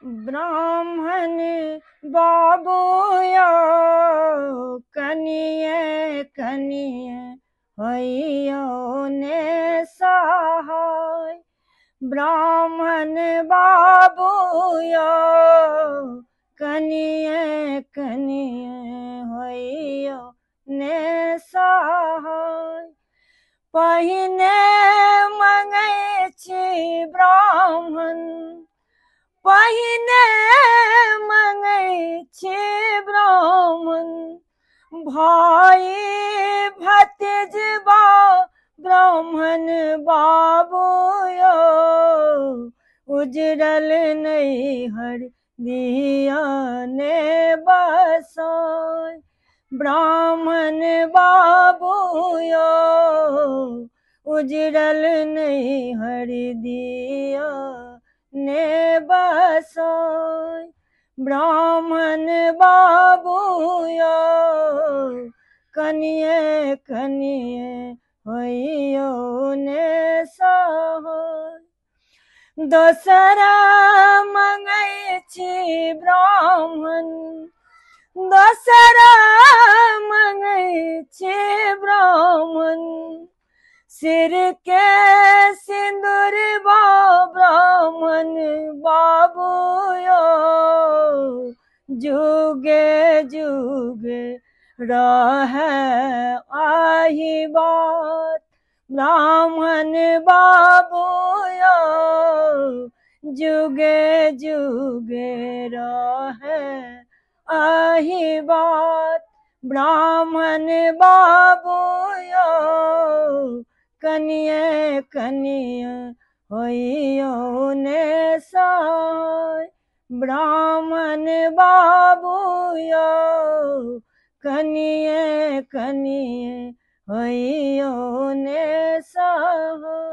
ब्राह्मण बाबूया कनिये कनिये होइयो ने सहाय। ब्राह्मण बाबूया कनिये कनिये होइयो ने सहाय। पहिने मंगै छी ब्राह्मण पहिने मंगै छी ब्राह्मण। भाई भतीजबा ब्राह्मण बाबूयो उजड़ल नैहर दिया ने बसाय। ब्राह्मण बाबूयो उजड़ल नैहर दिया ने बसाय। ब्राह्मण बाबूयो कनिये कनिये होइयो ने सहाय। दोसरा मंगै छी ब्राह्मण दोसरा मंगै छी ब्राह्मण। सिर के सिंदूर ब्राह्मण बाबूयो जुगे जुगे रहे आही बात। ब्राह्मण बाबूयो जुगे जुगे रहे आही बात। ब्राह्मण बाबूयो कनिये कनिये होइयो ने सहाय। ब्राह्मण बाबूयो कनिये कनिये होइयो ने सहाय।